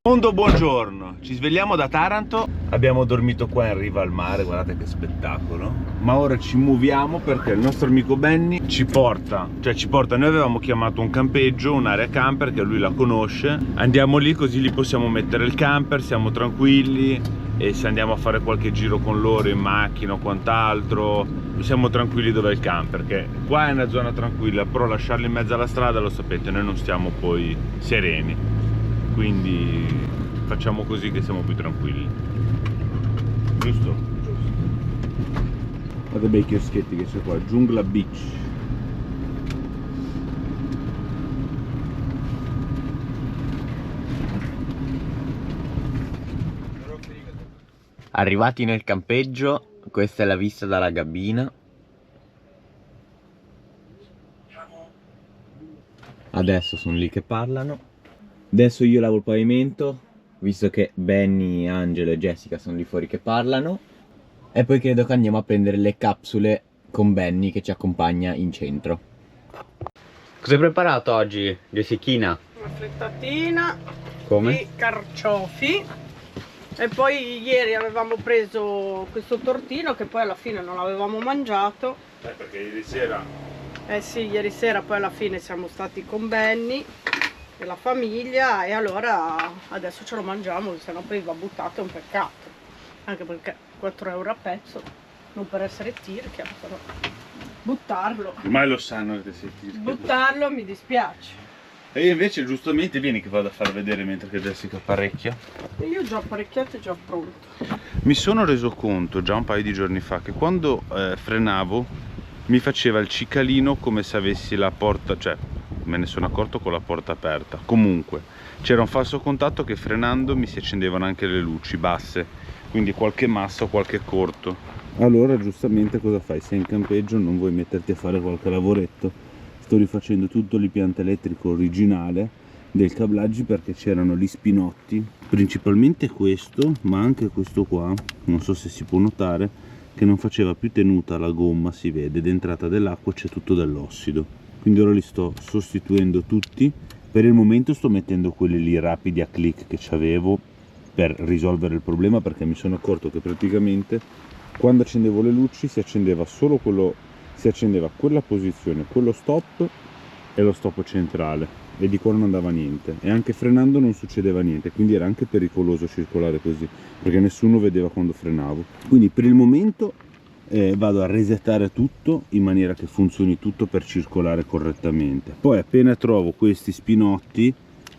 Mondo, buongiorno, ci svegliamo da Taranto, abbiamo dormito qua in riva al mare, guardate che spettacolo, ma ora ci muoviamo perché il nostro amico Benny ci porta, noi avevamo chiamato un campeggio, un'area camper che lui la conosce, andiamo lì così lì possiamo mettere il camper, siamo tranquilli e se andiamo a fare qualche giro con loro in macchina o quant'altro, siamo tranquilli dove è il camper, che qua è una zona tranquilla, però lasciarlo in mezzo alla strada lo sapete, noi non stiamo poi sereni. Quindi facciamo così che siamo più tranquilli. Giusto? Giusto. Guardate bei chioschetti che c'è qua, Giungla Beach. Arrivati nel campeggio, questa è la vista dalla cabina. Adesso sono lì che parlano. Adesso io lavo il pavimento, visto che Benny, Angelo e Jessica sono lì fuori che parlano. E poi credo che andiamo a prendere le capsule con Benny che ci accompagna in centro. Cosa hai preparato oggi, Jessichina? Una frittatina. Come? Di carciofi. E poi ieri avevamo preso questo tortino che poi alla fine non l'avevamo mangiato. Perché ieri sera? Eh sì, ieri sera poi alla fine siamo stati con Benny e la famiglia e allora adesso ce lo mangiamo, se no poi va buttato, è un peccato. Anche perché 4 euro a pezzo, non per essere tirchia, però buttarlo. Ormai lo sanno che sei tirchia. Buttarlo mi dispiace. E io invece giustamente vieni che vado a far vedere mentre che Jessica apparecchia. Io ho già apparecchiato e già pronto. Mi sono reso conto già un paio di giorni fa che quando frenavo mi faceva il cicalino come se avessi la porta, cioè me ne sono accorto con la porta aperta. Comunque c'era un falso contatto che frenando mi si accendevano anche le luci basse, quindi qualche massa o qualche corto. Allora giustamente cosa fai? Sei in campeggio, non vuoi metterti a fare qualche lavoretto. Sto rifacendo tutto l'impianto elettrico originale del cablaggio perché c'erano gli spinotti, principalmente questo, ma anche questo qua, non so se si può notare, che non faceva più tenuta alla gomma, si vede, d'entrata dell'acqua c'è tutto dell'ossido. Quindi ora li sto sostituendo tutti. Per il momento sto mettendo quelli lì rapidi a click che c'avevo per risolvere il problema, perché mi sono accorto che praticamente quando accendevo le luci si accendeva solo quello, si accendeva quella posizione, quello stop e lo stop centrale, e di qua non andava niente, e anche frenando non succedeva niente, quindi era anche pericoloso circolare così perché nessuno vedeva quando frenavo. Quindi per il momento vado a resettare tutto in maniera che funzioni tutto per circolare correttamente. Poi appena trovo questi spinotti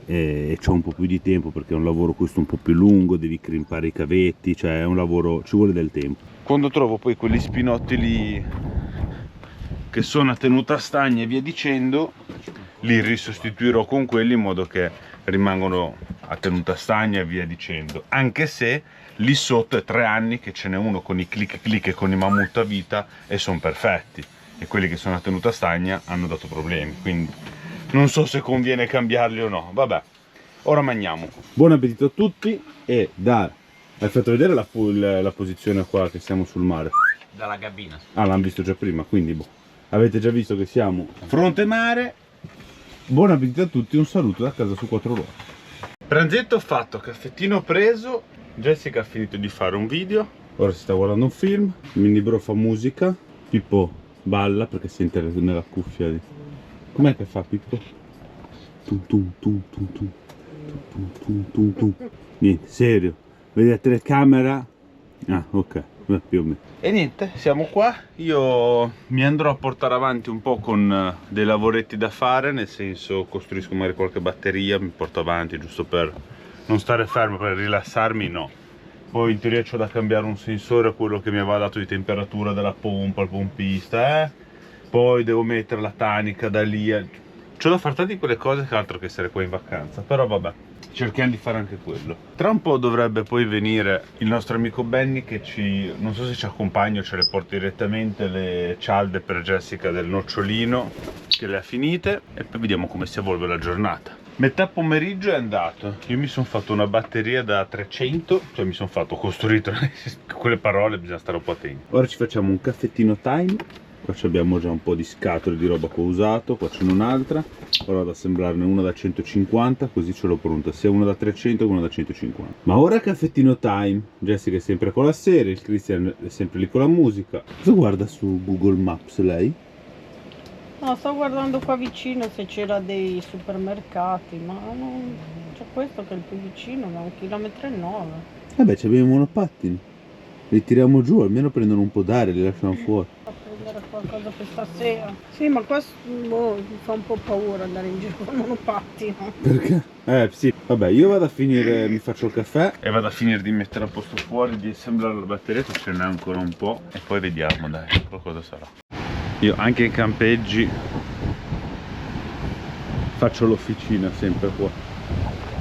e c'ho un po' più di tempo, perché è un lavoro questo un po' più lungo, devi crimpare i cavetti, cioè è un lavoro, ci vuole del tempo. Quando trovo poi quegli spinotti lì che sono a tenuta stagna e via dicendo, li risostituirò con quelli in modo che rimangono a tenuta stagna e via dicendo, anche se lì sotto è 3 anni che ce n'è uno con i click click e con i mammut a vita e sono perfetti, e quelli che sono a tenuta stagna hanno dato problemi, quindi non so se conviene cambiarli o no. Vabbè, ora mangiamo. Buon appetito a tutti. E hai fatto vedere la posizione qua che siamo sul mare? Dalla cabina. Ah, l'hanno visto già prima, quindi boh. Avete già visto che siamo fronte mare. Buon appetito a tutti, un saluto da casa su 4 ruote. Pranzetto fatto, caffettino preso. Jessica ha finito di fare un video, ora si sta guardando un film. Mini bro fa musica, Pippo balla perché sente nella cuffia di... Com'è che fa Pippo? Tum tum tum tum tum tum tum tum tum. Niente, serio, vedi la telecamera? Ah, ok, più o meno. E niente, siamo qua. Io mi andrò a portare avanti un po' con dei lavoretti da fare, nel senso costruisco magari qualche batteria, mi porto avanti giusto per non stare fermo, per rilassarmi, no. Poi in teoria c'ho da cambiare un sensore, quello che mi aveva dato di temperatura della pompa, il pompista, Poi devo mettere la tanica da lì. C'ho da fare tante di quelle cose che altro che essere qua in vacanza, però vabbè, cerchiamo di fare anche quello. Tra un po' dovrebbe poi venire il nostro amico Benny che non so se ci accompagna o ce le porta direttamente le cialde per Jessica del nocciolino, che le ha finite, e poi vediamo come si evolve la giornata. Metà pomeriggio è andato, io mi sono fatto una batteria da 300, cioè mi sono fatto costruito, quelle parole bisogna stare un po' attenti. Ora ci facciamo un caffettino time Qua abbiamo già un po' di scatole di roba che ho usato, qua c'è un'altra, ora vado ad assemblarne una da 150, così ce l'ho pronta, sia una da 300 che una da 150. Ma ora caffettino time, Jessica è sempre con la serie, il Christian è sempre lì con la musica. Cosa guarda su Google Maps lei? No, sto guardando qua vicino se c'era dei supermercati, ma non... c'è questo che è il più vicino, ma 1,9 km. Vabbè, ci abbiamo i monopattini, li tiriamo giù, almeno prendono un po' d'aria, li lasciamo fuori. A prendere qualcosa per stasera. Sì, ma qua mi fa un po' paura andare in giro con il monopattino. Perché? Sì, vabbè, io vado a finire, mi faccio il caffè e vado a finire di mettere a posto fuori, di assemblare la batteria, che ce n'è ancora un po', e poi vediamo, dai, qualcosa sarà. Io anche in campeggi faccio l'officina sempre qua.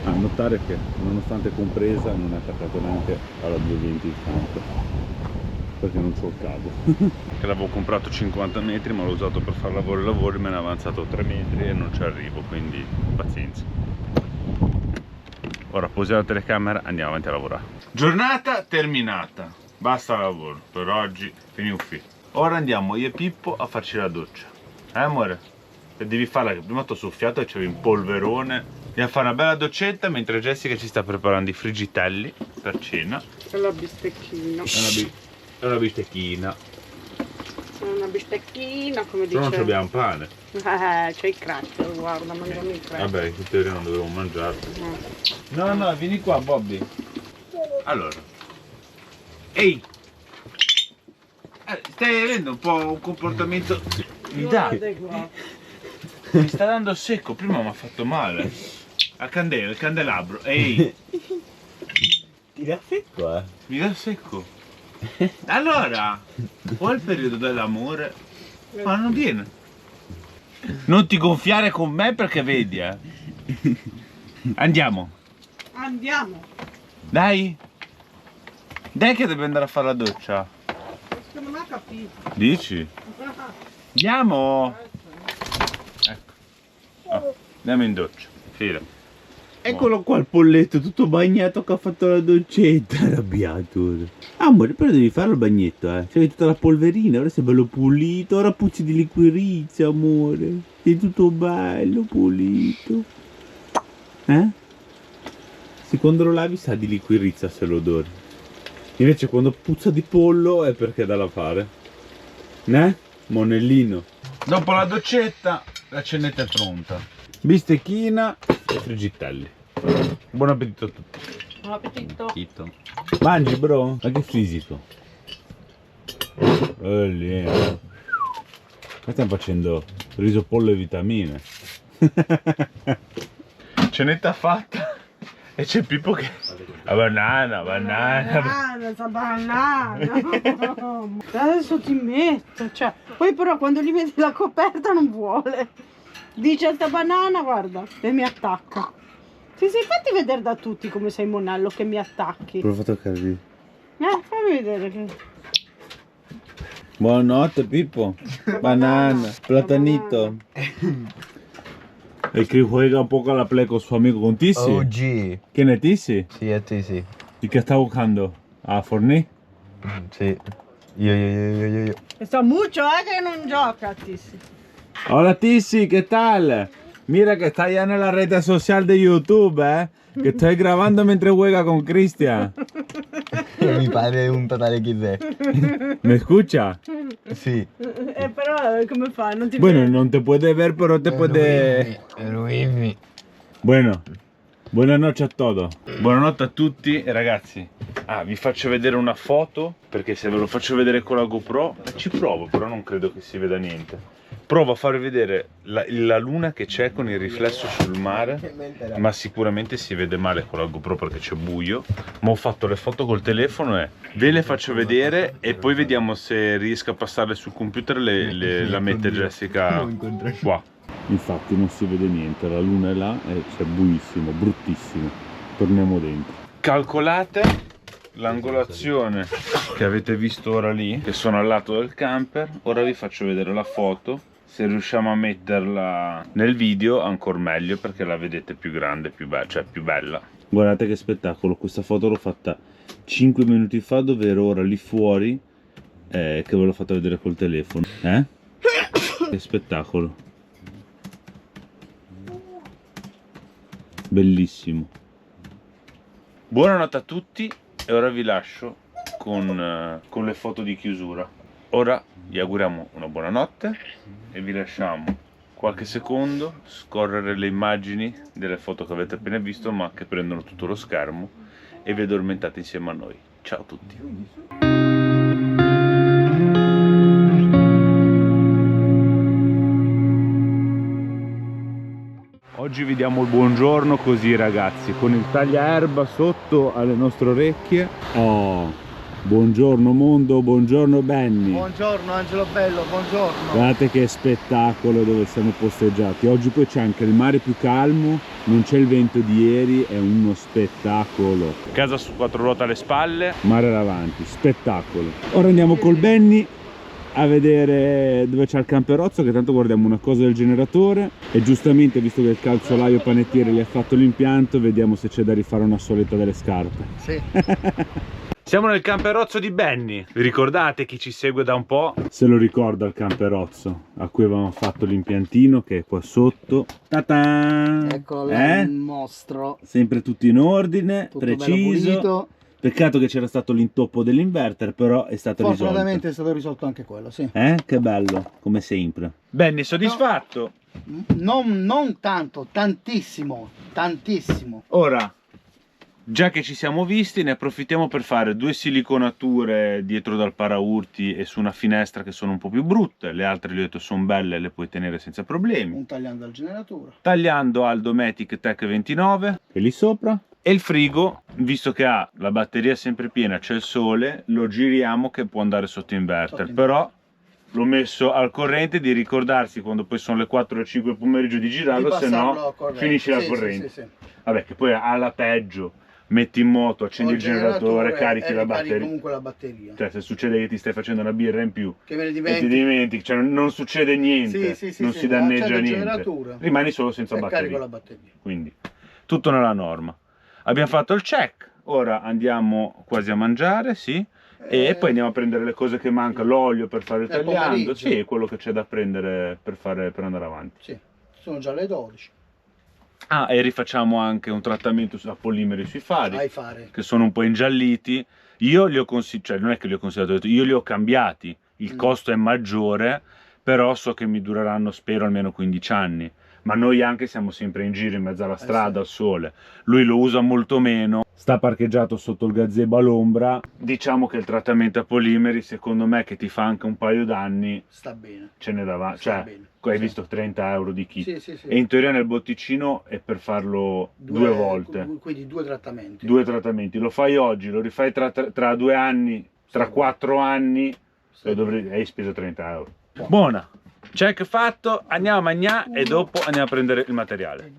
A notare che nonostante compresa non è attaccato neanche alla 220 il camper, perché non c'ho il cavo. Che l'avevo comprato 50 metri, ma l'ho usato per fare lavori, me ne è avanzato 3 metri e non ci arrivo, quindi pazienza. Ora posiamo la telecamera, andiamo avanti a lavorare. Giornata terminata, basta lavoro per oggi, finì. Ora andiamo io e Pippo a farci la doccia. Amore? E devi farla, che prima ti ho soffiato e c'avevi un polverone. Andiamo a fare una bella doccetta mentre Jessica ci sta preparando i friggitelli per cena. E la bistecchina. È una bistecchina. È una bistecchina, come dice. Però non abbiamo pane. C'è il cracker, guarda, mangiamo il cracker. Vabbè, in teoria non dovevo mangiarlo. No, vieni qua, Bobby. Allora. Ehi! Stai avendo un po' un comportamento. Mi sta dando secco, prima mi ha fatto male. A candela, il candelabro. Ehi! Ti dà secco, Mi dà secco. Allora, qua è il periodo dell'amore. Ma non viene. Non ti gonfiare con me perché vedi, Andiamo. Andiamo. Dai. Dai che devi andare a fare la doccia. Non ho capito. Dici? Andiamo. Ecco. Andiamo in doccia. Fila. Eccolo qua il polletto tutto bagnato che ha fatto la doccetta, arrabbiato. Amore, però devi fare il bagnetto, C'è tutta la polverina, ora sei bello pulito, ora puzzi di liquirizia, amore. Sei tutto bello, pulito. Se quando lo lavi sa di liquirizia se lo odori. Invece quando puzza di pollo è perché è da lavare. Monellino. Dopo la doccetta, la cenetta è pronta. Bistecchina e friggitelli. Buon appetito a tutti. Buon appetito. Mangi, bro? Ma che fisico. Lì. Qua stiamo facendo riso, pollo e vitamine. Cenetta fatta. E c'è Pippo che... Banana. Adesso ti metto, cioè, poi però quando gli metti la coperta non vuole. Dice sta banana, guarda, e mi attacca. Ti sei fatti vedere da tutti come sei monello che mi attacchi. Prova a toccarvi. Fammi vedere che... Buonanotte, Pippo. Banana, platanito. El que juega un poco a la play con su amigo, con Tissi. OG. ¿Quién es Tissi? Sì, è Tissi. ¿Y qué está buscando? ¿A Fornì? Sì. Io. Sta mucho, che non gioca, Tissi. Hola Tissi, ¿qué tal? Mira que está ya en la red social de YouTube, que estoy grabando mientras juega con Cristian. Mi padre è un totale chisè. ¿Me escucha? Sì. Però come fa? Non ti Bueno, no te puede ver, pero te puede... Luigi. Bueno, buonanotte a todos. Buonanotte a tutti e ragazzi. Vi faccio vedere una foto, perché se ve lo faccio vedere con la GoPro ci provo, però non credo che si veda niente. Provo a farvi vedere la luna che c'è con il riflesso sul mare, ma sicuramente si vede male con la GoPro perché c'è buio. Ma ho fatto le foto col telefono e ve le faccio vedere e poi vediamo se riesco a passarle sul computer, la mette Jessica qua. Infatti non si vede niente, la luna è là e c'è buissimo, bruttissimo. Torniamo dentro. Calcolate l'angolazione che avete visto ora lì, che sono al lato del camper. Ora vi faccio vedere la foto. Se riusciamo a metterla nel video ancora meglio, perché la vedete più grande, più bella, cioè più bella. Guardate che spettacolo, questa foto l'ho fatta 5 minuti fa, dove ero ora lì fuori, che ve l'ho fatta vedere col telefono. Che spettacolo. Bellissimo. Buonanotte a tutti e ora vi lascio con le foto di chiusura. Ora vi auguriamo una buonanotte e vi lasciamo qualche secondo scorrere le immagini delle foto che avete appena visto, ma che prendono tutto lo schermo, e vi addormentate insieme a noi. Ciao a tutti. Oggi vi diamo il buongiorno così, ragazzi, con il tagliaerba sotto alle nostre orecchie. Oh, buongiorno mondo, buongiorno Benny. Buongiorno Angelo Bello, buongiorno. Guardate che spettacolo dove siamo posteggiati. Oggi poi c'è anche il mare più calmo, non c'è il vento di ieri, è uno spettacolo. Casa su quattro ruote alle spalle, mare davanti, spettacolo. Ora andiamo col Benny a vedere dove c'è il camperozzo, che tanto guardiamo una cosa del generatore, e giustamente, visto che il calzolaio panettiere gli ha fatto l'impianto, vediamo se c'è da rifare una soletta delle scarpe. Sì. Siamo nel camperozzo di Benny. Vi ricordate, chi ci segue da un po' se lo ricorda il camperozzo a cui avevamo fatto l'impiantino, che è qua sotto. Ta-ta! Eccolo là, il mostro. Sempre tutto in ordine, Tutto bello preciso. pulito. Peccato che c'era stato l'intoppo dell'inverter, però è stato risolto. Fortunatamente è stato risolto anche quello, sì. Che bello, come sempre. Benny, soddisfatto? Non tanto, tantissimo, tantissimo. Ora, già che ci siamo visti, ne approfittiamo per fare due siliconature dietro dal paraurti e su una finestra che sono un po' più brutte. Le altre, le ho detto, sono belle, le puoi tenere senza problemi. Un tagliando al generatore. Tagliando al Dometic Tech 29, che è lì sopra. E il frigo, visto che ha la batteria sempre piena, c'è il sole, lo giriamo che può andare sotto inverter. Però l'ho messo al corrente, di ricordarsi quando poi sono le 4 o 5 del pomeriggio di girarlo, se no finisce la corrente. Sì. Vabbè, che poi alla peggio metti in moto, accendi il generatore, carichi la batteria. Comunque la batteria. Cioè, se succede che ti stai facendo una birra in più Che me ne e ti dimentichi. dimentichi, cioè non succede niente, non si danneggia niente, rimani solo senza batteria. Carico la batteria. Quindi tutto nella norma. Abbiamo fatto il check, ora andiamo quasi a mangiare, sì, e poi andiamo a prendere le cose che manca, l'olio per fare il tagliando, pomeriggio. sì, quello che c'è da prendere per andare avanti. Sì, sono già le 12. Ah, e rifacciamo anche un trattamento a polimeri sui fari, Ai fare. che sono un po' ingialliti. Io li ho consigliati, cioè non è che li ho consigliati, io li ho cambiati, il costo è maggiore, però so che mi dureranno, spero, almeno 15 anni. Ma noi anche siamo sempre in giro in mezzo alla strada, al sole. Lui lo usa molto meno, sta parcheggiato sotto il gazebo all'ombra. Diciamo che il trattamento a polimeri, secondo me, che ti fa anche un paio d'anni, Sta bene. ce ne davanti. Sta Cioè, bene. hai Sì. visto 30 euro di kit. Sì. E in teoria nel botticino è per farlo due volte. Quindi 2 trattamenti. 2 trattamenti. Lo fai oggi, lo rifai tra 2 anni, tra 4 anni, hai speso 30 euro. Buona! Check fatto, andiamo a mangiare e dopo andiamo a prendere il materiale.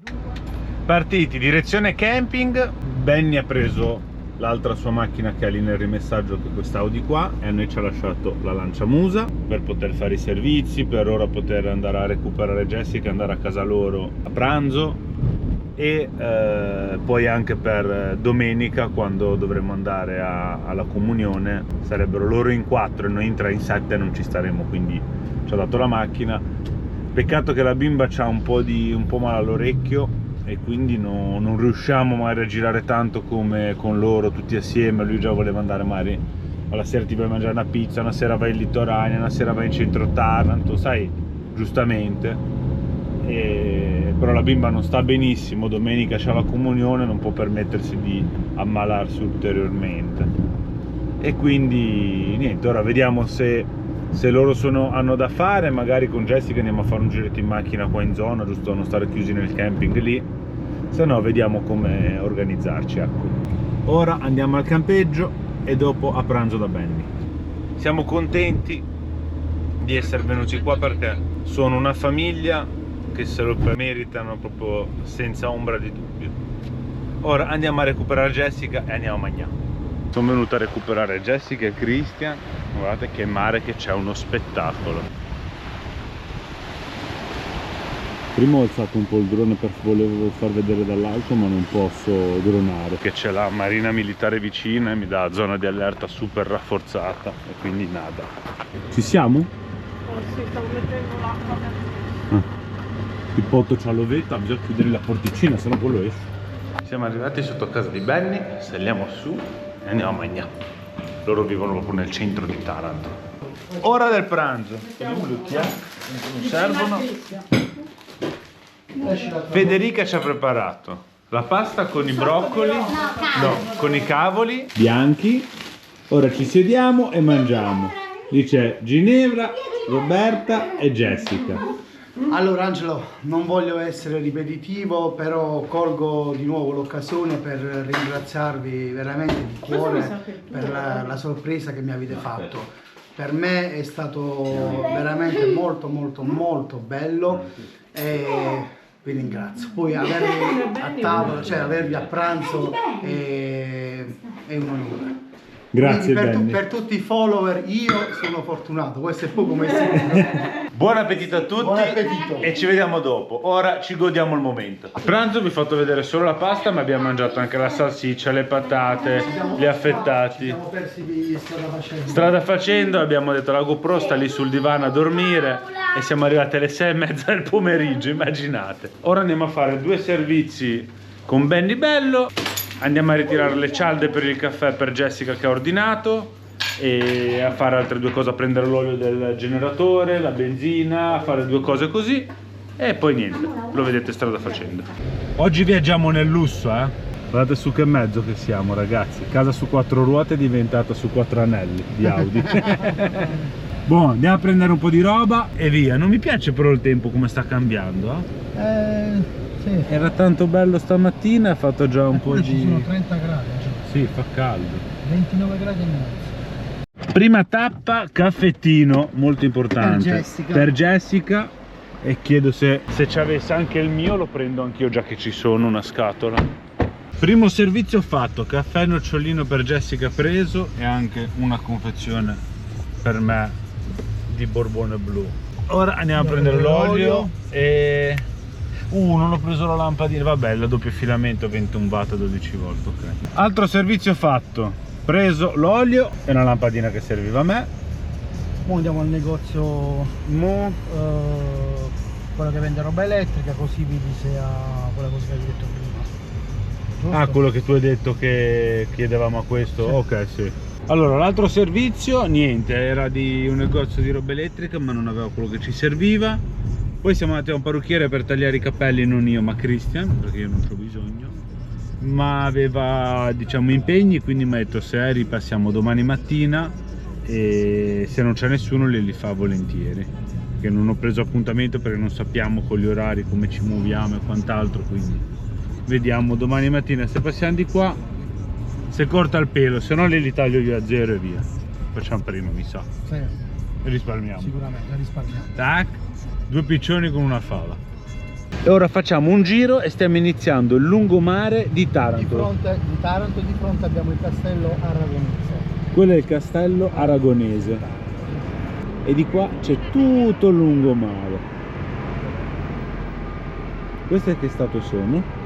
Partiti, direzione camping. Benny ha preso l'altra sua macchina che ha lì nel rimessaggio, che è quest'Audi qua, e a noi ci ha lasciato la Lanciamusa per poter fare i servizi, per ora poter andare a recuperare Jessica e andare a casa loro a pranzo, e poi anche per domenica, quando dovremo andare alla comunione. Sarebbero loro in 4 e noi in 7 non ci staremo, quindi ci ha dato la macchina. Peccato che la bimba c'ha un po' male all'orecchio e quindi non riusciamo magari a girare tanto come con loro tutti assieme. Lui già voleva andare magari alla sera, ti vai a mangiare una pizza, una sera vai in Litoranea, una sera vai in centro Taranto, sai, giustamente. Però la bimba non sta benissimo, domenica c'ha la comunione, non può permettersi di ammalarsi ulteriormente, e quindi niente, ora vediamo se loro hanno da fare. Magari con Jessica andiamo a fare un giretto in macchina qua in zona, giusto a non stare chiusi nel camping lì, se no vediamo come organizzarci, ecco. Ora andiamo al campeggio e dopo a pranzo da Benny. Siamo contenti di essere venuti qua perché sono una famiglia che se lo meritano proprio senza ombra di dubbio. Ora andiamo a recuperare Jessica e andiamo a mangiare. Sono venuto a recuperare Jessica e Christian. Guardate che mare che c'è, uno spettacolo. Prima ho alzato un po' il drone volevo far vedere dall'alto, ma non posso dronare, che c'è la marina militare vicina e mi dà zona di allerta super rafforzata, e quindi nada. Ci siamo? sì, stavo mettendo l'acqua. Il potto c'ha l'ovetta, bisogna chiudere la porticina, sennò quello esce. Siamo arrivati sotto casa di Benny, saliamo su e andiamo a mangiare. Loro vivono proprio nel centro di Taranto. Ora del pranzo. Vediamo gli occhiali, non servono. Federica ci ha preparato la pasta con i broccoli, no, con i cavoli bianchi. Ora ci sediamo e mangiamo. Lì c'è Ginevra, Roberta e Jessica. Allora Angelo, non voglio essere ripetitivo, però colgo di nuovo l'occasione per ringraziarvi veramente di cuore per la sorpresa che mi avete fatto. Per me è stato veramente molto bello e vi ringrazio. Poi avervi a tavola, cioè avervi a pranzo è un onore. Grazie Quindi Benny. per tutti i follower io sono fortunato, questo è poco messaggio. Buon appetito a tutti. Buon appetito. E ci vediamo dopo. Ora ci godiamo il momento. A pranzo vi ho fatto vedere solo la pasta, ma abbiamo mangiato anche la salsiccia, le patate, gli affettati. Siamo persi di Strada facendo abbiamo detto la GoPro sta lì sul divano a dormire e siamo arrivati alle 6:30 del pomeriggio, immaginate. Ora andiamo a fare 2 servizi con Benny Bello. Andiamo a ritirare le cialde per il caffè per Jessica che ha ordinato e a fare altre 2 cose, a prendere l'olio del generatore, la benzina, a fare 2 cose così e poi niente, lo vedete strada facendo. Oggi viaggiamo nel lusso, Guardate su che mezzo che siamo ragazzi, casa su 4 ruote è diventata su 4 anelli di Audi. Buon, andiamo a prendere un po' di roba e via. Non mi piace però il tempo come sta cambiando, Sì. Era tanto bello stamattina, ha fatto già un po' Ci di... sono 30 gradi, Sì, fa caldo. 29 gradi e mezzo. Prima tappa, caffettino, molto importante. Per Jessica. E chiedo se ci avesse anche il mio, lo prendo anch'io già che ci sono, una scatola. Primo servizio fatto, caffè nocciolino per Jessica preso e anche una confezione per me di Borbone blu. Ora andiamo a prendere l'olio e... non ho preso la lampadina, vabbè, la doppio filamento 21 watt 12 volt, ok. Altro servizio fatto, preso l'olio e una lampadina che serviva a me. Ora andiamo al negozio, quello che vende roba elettrica, così vedi se ha quella cosa che hai detto prima. Giusto? Ah, quello che tu hai detto che chiedevamo a questo? Sì. Ok, sì. Allora, l'altro servizio, niente, era di un negozio di roba elettrica, ma non aveva quello che ci serviva. Poi siamo andati a un parrucchiere per tagliare i capelli, non io ma Christian, perché io non c'ho bisogno, ma aveva, diciamo, impegni, quindi mi ha detto se ripassiamo domani mattina e se non c'è nessuno li fa volentieri, che non ho preso appuntamento perché non sappiamo con gli orari come ci muoviamo e quant'altro, quindi vediamo domani mattina se passiamo di qua, se corta il pelo, se no li taglio io a 0 e via. Facciamo prima, mi sa, Sì, e risparmiamo. sicuramente, risparmiamo. Tac, 2 piccioni con una fava. E ora facciamo un giro e stiamo iniziando il lungomare di Taranto. Di fronte di Taranto, di fronte abbiamo il castello aragonese. Quello è il castello aragonese e di qua c'è tutto il lungomare. Queste che stato sono?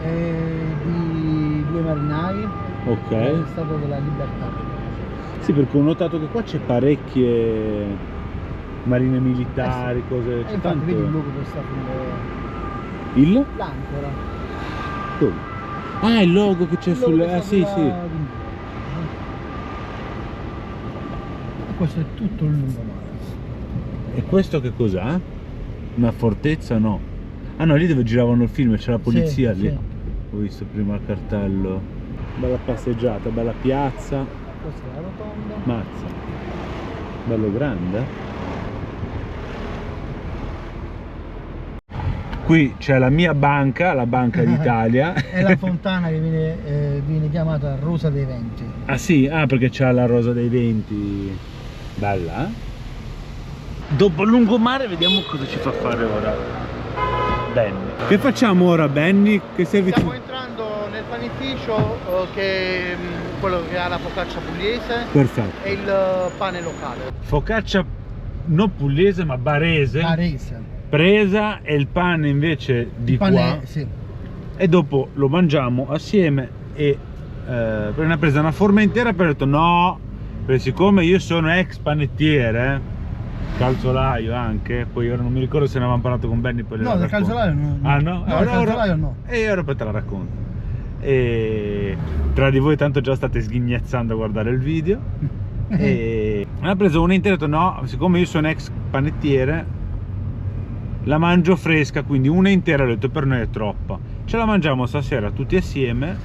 Di 2 marinai, Ok. è il Stato della Libertà. Sì, perché ho notato che qua c'è parecchie marine militari, cose... E c'è infatti vedi il tanto... logo che sta sulle... Il? l'ancora. Dove? Ah, il logo che c'è Il logo sulle... che Ah, sta sì, sulla sì. vindica. E questo è tutto il lungomare. E questo che cos'ha? Una fortezza? No. Ah no, lì dove giravano il film, c'è la polizia Sì, lì. sì. Ho visto prima il cartello. Bella passeggiata, bella piazza. Questa è la rotonda. Mazza. Bello grande. Qui c'è la mia banca, la Banca d'Italia. È la fontana che viene chiamata Rosa dei Venti. Ah sì? Ah, perché c'è la rosa dei venti. Bella, Dopo il lungomare vediamo cosa ci fa fare ora Benny. Che facciamo ora, Benny? Che servizio? Stiamo entrando nel panificio che è quello che ha la focaccia pugliese Perfetto. e il pane locale. Focaccia non pugliese ma barese. Barese. Presa e il pane invece di Il pane, qua. sì. E dopo lo mangiamo assieme e ne ha presa una forma intera per ho detto no, perché siccome io sono ex panettiere calzolaio anche, poi ora non mi ricordo se ne avevamo parlato con Benny, poi No, del calzolaio no. Ah no? No, il calzolaio no. E ora poi te la racconto. E tra di voi tanto già state sghignazzando a guardare il video. E ha preso una intera, ho detto no, siccome io sono ex panettiere la mangio fresca, quindi una intera, ho detto per noi è troppa, ce la mangiamo stasera tutti assieme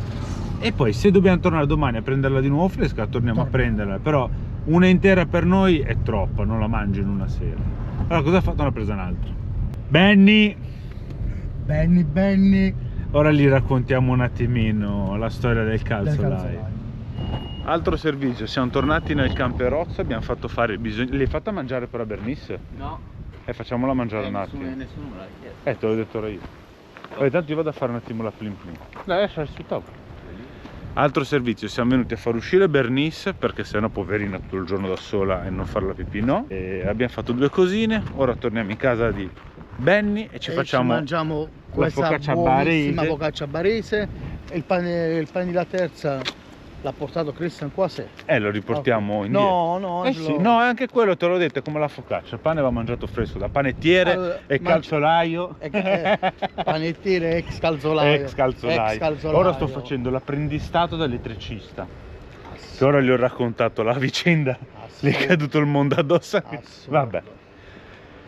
e poi se dobbiamo tornare domani a prenderla di nuovo fresca torniamo a prenderla, però una intera per noi è troppa, non la mangio in una sera. Allora cosa ha fatto? Ne ha presa un'altra. Benny, ora gli raccontiamo un attimino la storia del calzolaio. Altro servizio, siamo tornati nel camperozzo, abbiamo fatto fare bisogno. L'hai fatta mangiare per la Bernice? No. Facciamola mangiare un attimo. Nessuno me l'ha chiesto. Te l'ho detto ora io. Vabbè, tanto io vado a fare un attimo la plim plim. Dai, lascia sul tavolo. Altro servizio, siamo venuti a far uscire Bernice perché sennò poverina tutto il giorno da sola e non fare la pipì no. E abbiamo fatto 2 cosine, ora torniamo in casa di Benny e ci facciamo mangiamo questa focaccia buonissima barese. focaccia barese e il pane di la terza l'ha portato Christian qua se. Lo riportiamo indietro. No, Sì, no, anche quello te l'ho detto, è come la focaccia. Il pane va mangiato fresco da panettiere Allora, e calzolaio. Panettiere ex calzolaio. Ex calzolaio. Ora sto facendo l'apprendistato da elettricista. Che ora gli ho raccontato la vicenda. Gli è caduto il mondo addosso. Vabbè.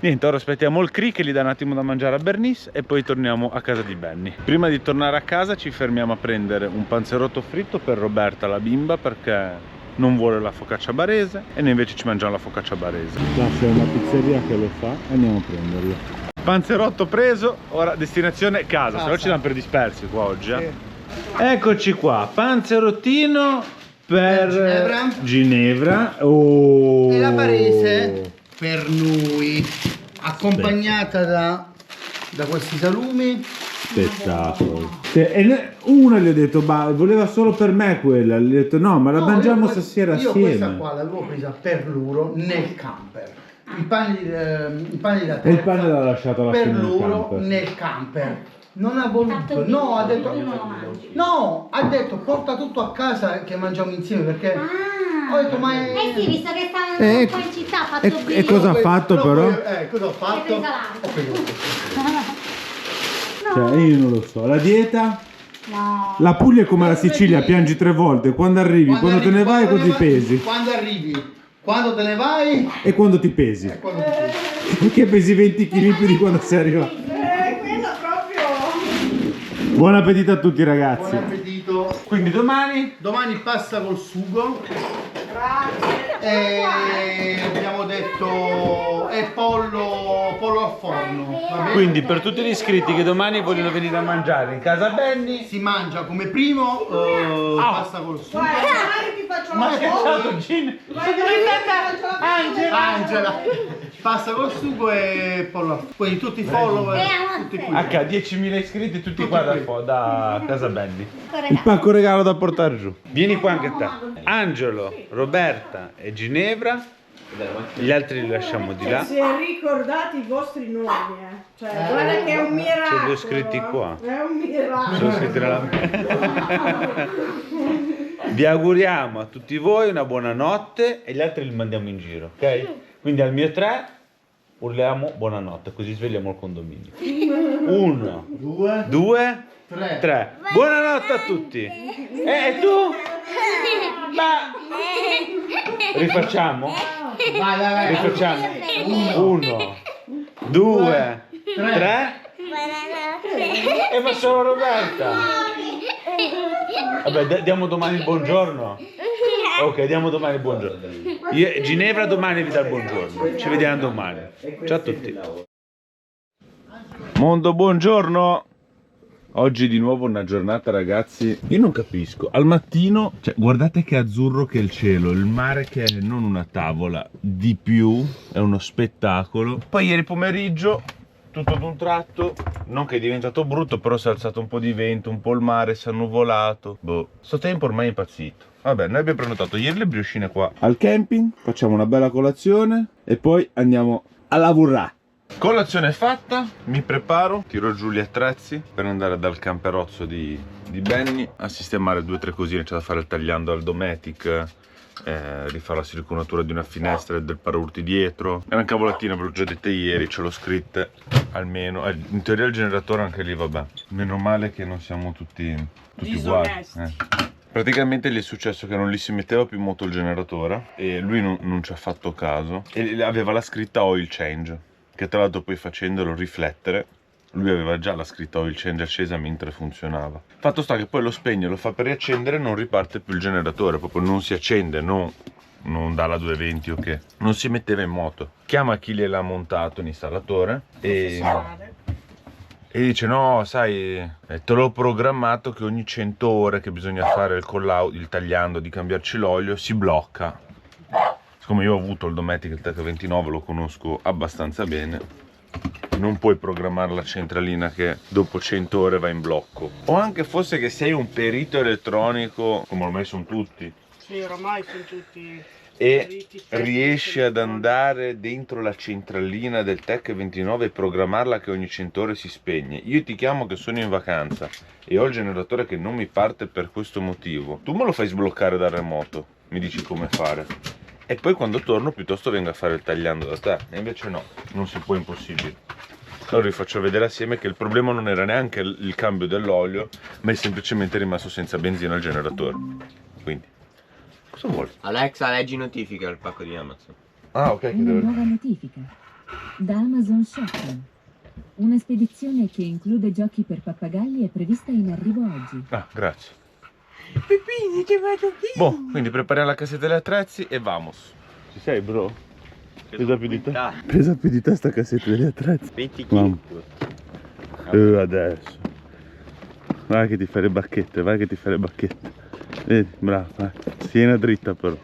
Niente, ora aspettiamo il Cri che gli dà un attimo da mangiare a Bernice e poi torniamo a casa di Benny. Prima di tornare a casa ci fermiamo a prendere un panzerotto fritto per Roberta, la bimba, perché non vuole la focaccia barese e noi invece ci mangiamo la focaccia barese. Là c'è una pizzeria che lo fa, andiamo a prenderlo. Panzerotto preso, ora destinazione casa, se no ci danno per dispersi qua oggi. Eccoci qua, panzerottino per Ginevra. Oh. E la barese per noi, accompagnata da questi salumi. Spettacolo. Una gli ho detto, voleva solo per me quella, gli ho detto no, ma la mangiamo stasera io assieme. Questa qua l'avevo presa per loro nel camper. Il pane di la terza E il pane l'ha lasciato alla per fine loro nel camper. Non ha voluto, no, ha detto no, ha detto porta tutto a casa che mangiamo insieme perché ho detto ma è... sì, visto che stavano un po' in città, ha fatto bene. E cosa ha fatto però? Cosa ho fatto? Ho preso Cioè io non lo so, la dieta? No. La Puglia è come la Sicilia, piangi 3 volte, quando arrivi, quando te ne vai, quando ti pesi. Quando arrivi, quando te ne vai E quando ti pesi. quando ti pesi. Perché pesi 20 kg in più di quando sei arrivato. Quello proprio. Buon appetito a tutti ragazzi. Buon appetito. Quindi Domani pasta col sugo. E abbiamo detto pollo al forno. Va bene? Quindi per tutti gli iscritti che domani vogliono venire a mangiare in casa Benny, Si mangia come primo pasta col sugo. Magari ti faccio la foto. Gin? Angela. Pasta col sugo e pollo al forno. Quindi tutti i follower. Tutti qui. H 10.000 iscritti tutti qua da casa Benny. Il pacco regalo da portare giù. Vieni qua anche te. Angelo, Roberta e Ginevra. Gli altri li lasciamo di là. Se ricordate i vostri nomi, cioè guarda che è un miracolo. Ce li ho scritti qua. È un miracolo. Sono scritti nella... Vi auguriamo a tutti voi una buona notte e gli altri li mandiamo in giro, ok? Quindi al mio 3 urliamo buonanotte, così svegliamo il condominio. 1, 2, 3. Buonanotte a tutti. E tu? Rifacciamo? Vai. Rifacciamo. 1, 2, 3. E ma sono Roberta. Vabbè, diamo domani il buongiorno. Ok, diamo domani il buongiorno. Ginevra domani vi dà il buongiorno. Ci vediamo domani. Ciao a tutti. Mondo, buongiorno. Oggi di nuovo una giornata, ragazzi. Io non capisco. Al mattino, cioè, guardate che azzurro che è il cielo, il mare che è non una tavola, di più, è uno spettacolo. Poi ieri pomeriggio, tutto ad un tratto, non che è diventato brutto, però si è alzato un po' di vento, un po' il mare, si è annuvolato. Boh, sto tempo ormai è impazzito. Vabbè, noi abbiamo prenotato ieri le briochine qua al camping, facciamo una bella colazione e poi andiamo a lavorare. Colazione fatta, mi preparo, tiro giù gli attrezzi per andare dal camperozzo di Benny a sistemare 2 o 3 cosine, c'è da fare il tagliando al Dometic rifare la siliconatura di una finestra e del paraurti dietro. È una cavolatina, ve l'ho già dette ieri, ce l'ho scritte almeno. In teoria il generatore anche lì vabbè. Meno male che non siamo tutti uguali. Praticamente gli è successo che non gli si metteva più in moto il generatore e lui non ci ha fatto caso e aveva la scritta oil change, che tra l'altro poi facendolo riflettere lui aveva già la scritta oil change accesa mentre funzionava. Fatto sta che poi lo spegne, lo fa per riaccendere e non riparte più il generatore, proprio non si accende, non dà la 220 o che. Non si metteva in moto. Chiama chi gliel'ha montato, l'installatore, e dice no, sai, te l'ho programmato che ogni 100 ore che bisogna fare il tagliando di cambiarci l'olio si blocca. Siccome io ho avuto il Dometic, il Tech 29, lo conosco abbastanza bene, non puoi programmare la centralina che dopo 100 ore va in blocco. O anche fosse che sei un perito elettronico, come ormai sono tutti, Sì, oramai sono tutti... e riesci ad andare dentro la centralina del Tech 29 e programmarla che ogni 100 ore si spegne. Io ti chiamo che sono in vacanza e ho il generatore che non mi parte per questo motivo, tu me lo fai sbloccare dal remoto, mi dici come fare e poi quando torno piuttosto vengo a fare il tagliando da te. E invece no, non si può, impossibile. Allora vi faccio vedere assieme che il problema non era neanche il cambio dell'olio, ma è semplicemente rimasto senza benzina il generatore. Quindi cosa vuole? Alexa, leggi notifiche al pacco di Amazon. Ah, ok, che Una devo... nuova notifica da Amazon Shopping. Una spedizione che include giochi per pappagalli è prevista in arrivo oggi. Ah, grazie. Pepini, ci vado io. Boh, quindi prepariamo la cassetta degli attrezzi e vamos. Ci sei, bro? Pesa più di te? Pesa più di te sta cassetta degli attrezzi. 20 Mamma. kg. Adesso. Vai che ti fai le bacchette, vai che ti fai le bacchette. Vedi, bravo, vai. Schiena dritta però.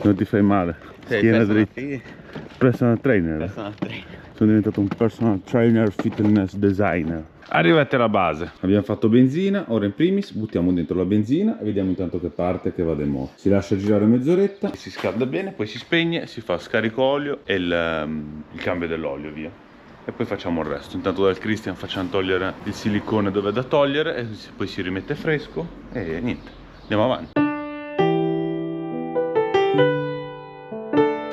Non ti fai male. Schiena dritta. Personal trainer. Sono diventato un personal trainer, fitness designer. Arrivate alla base. Abbiamo fatto benzina, ora in primis buttiamo dentro la benzina e vediamo intanto che parte, che vada in moto. Si lascia girare mezz'oretta, si scalda bene, poi si spegne, si fa scarico olio e il cambio dell'olio, via. E poi facciamo il resto. Intanto dal Christian facciamo togliere il silicone dove è da togliere e poi si rimette fresco e niente, andiamo avanti.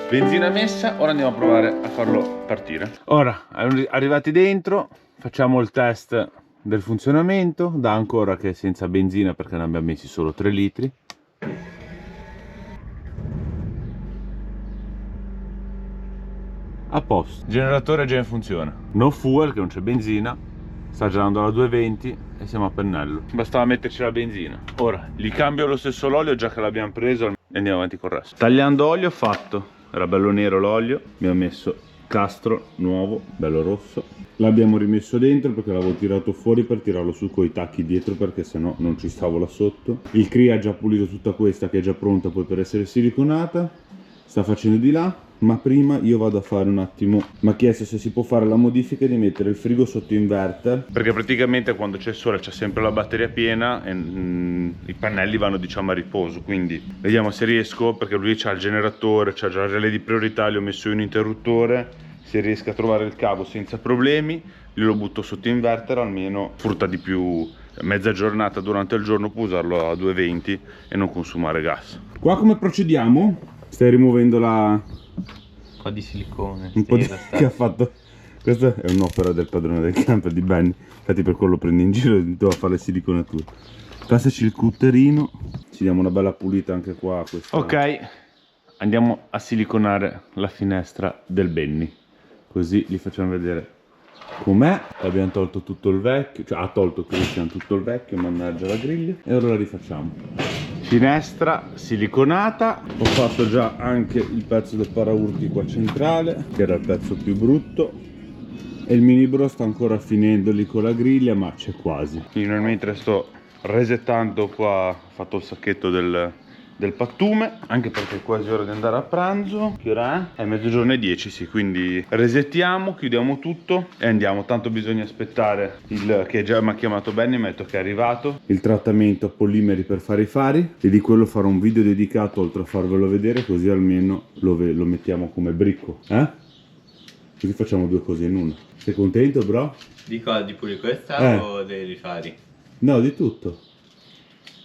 Benzina messa, ora andiamo a provare a farlo partire. Ora, arrivati dentro, facciamo il test del funzionamento. Da ancora che è senza benzina perché ne abbiamo messi solo 3 litri. A posto, il generatore è già in funzione. No fuel, che non c'è benzina. Sta girando alla 220 e siamo a pennello. Bastava metterci la benzina. Ora, gli cambio lo stesso l'olio già che l'abbiamo preso e andiamo avanti col resto. Tagliando olio fatto. Era bello nero l'olio, abbiamo messo castro nuovo, bello rosso. L'abbiamo rimesso dentro perché l'avevo tirato fuori per tirarlo su coi tacchi dietro perché sennò non ci stavo là sotto. Il CRI ha già pulito tutta questa che è già pronta poi per essere siliconata. Sta facendo di là, ma prima io vado a fare un attimo. Mi ha chiesto se si può fare la modifica di mettere il frigo sotto inverter, perché praticamente quando c'è il sole c'è sempre la batteria piena e i pannelli vanno diciamo a riposo. Quindi vediamo se riesco, perché lui c'ha il generatore, c'ha già il relè di priorità, gli ho messo un interruttore. Se riesco a trovare il cavo senza problemi glielo butto sotto inverter, almeno frutta di più mezza giornata durante il giorno, può usarlo a 220 e non consumare gas. Qua come procediamo? Stai rimuovendo Un po' di silicone. un po' di che ha fatto. Questa è un'opera del padrone del camper di Benny, infatti per quello prendi in giro e devo fare le siliconature. Passaci il cutterino, ci diamo una bella pulita anche qua questa. Ok, andiamo a siliconare la finestra del Benny, così gli facciamo vedere com'è. Abbiamo tolto tutto il vecchio, cioè ha tolto Christian tutto il vecchio, mannaggia la griglia, e ora la rifacciamo. Finestra siliconata. Ho fatto già anche il pezzo del paraurti qua centrale, che era il pezzo più brutto, e il mini bro sta ancora finendo lì con la griglia, ma c'è quasi. Quindi nel mentre sto resettando qua, ho fatto il sacchetto del pattume, anche perché è quasi ora di andare a pranzo. Che ora è? È mezzogiorno e 10, sì, quindi resettiamo, chiudiamo tutto e andiamo. Tanto bisogna aspettare il che già mi ha chiamato Benny, mi ha detto che è arrivato il trattamento a polimeri per fare i fari, e di quello farò un video dedicato oltre a farvelo vedere, così almeno lo mettiamo come bricco, così facciamo due cose in una. Sei contento, bro? Di cosa? Di pure questa o dei rifari? No, di tutto.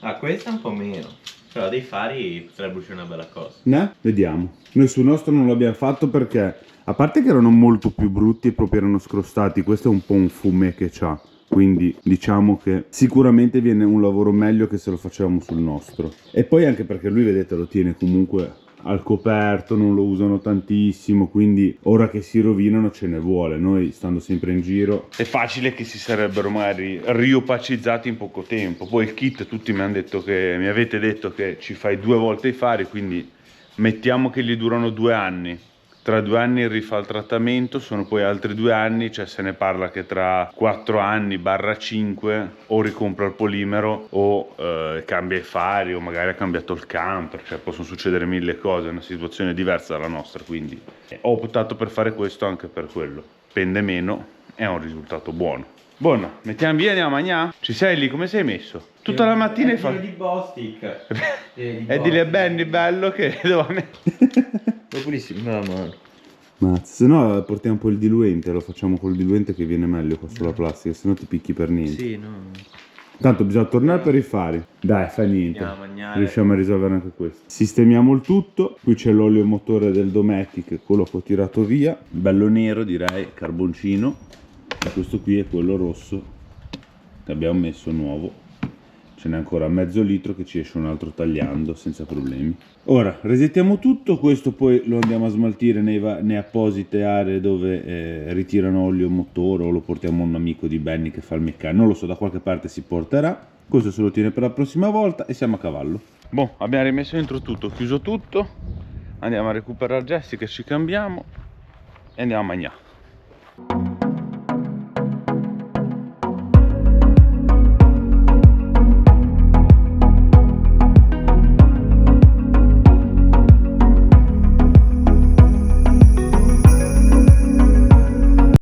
Ah, questa un po' meno. Però dei fari potrebbe uscire una bella cosa. Vediamo. Noi sul nostro non l'abbiamo fatto perché, a parte che erano molto più brutti e proprio erano scrostati, questo è un po' un fumé che c'ha. Quindi diciamo che sicuramente viene un lavoro meglio che se lo facevamo sul nostro. E poi anche perché lui, vedete, lo tiene comunque al coperto, non lo usano tantissimo, quindi ora che si rovinano ce ne vuole. Noi stando sempre in giro è facile che si sarebbero magari riopacizzati in poco tempo. Poi il kit, tutti mi hanno detto che, mi avete detto che ci fai 2 volte i fari, quindi mettiamo che gli durano 2 anni. Tra 2 anni rifà il trattamento, sono poi altri 2 anni, cioè se ne parla che tra 4 anni / 5 o ricompra il polimero o cambia i fari o magari ha cambiato il camper, cioè possono succedere 1000 cose, è una situazione diversa dalla nostra, quindi ho optato per fare questo anche per quello. Pende meno, è un risultato buono. Buono, mettiamo via, andiamo a mangiare? Ci sei lì, come sei messo? Tutta la mattina hai fatto... di Bostic. E dile a Benny bello che devo mettere... È pulissimo, no, mano. Mazza, se no portiamo un po' il diluente, lo facciamo col diluente che viene meglio qua sulla plastica, se no ti picchi per niente. Sì, no. Tanto bisogna tornare per i fari. Dai, fa niente. Andiamo a mangiare. Riusciamo a risolvere anche questo. Sistemiamo il tutto. Qui c'è l'olio motore del Dometic, quello che ho tirato via. Bello nero, direi, carboncino. E questo qui è quello rosso che abbiamo messo nuovo. Ce n'è ancora mezzo litro che ci esce un altro tagliando senza problemi. Ora resettiamo tutto, questo poi lo andiamo a smaltire nelle apposite aree dove ritirano olio motore, o lo portiamo a un amico di Benny che fa il meccanico, non lo so, da qualche parte si porterà. Questo se lo tiene per la prossima volta e siamo a cavallo. Boh, abbiamo rimesso dentro tutto, chiuso tutto, andiamo a recuperare Jessica, ci cambiamo e andiamo a mangiare.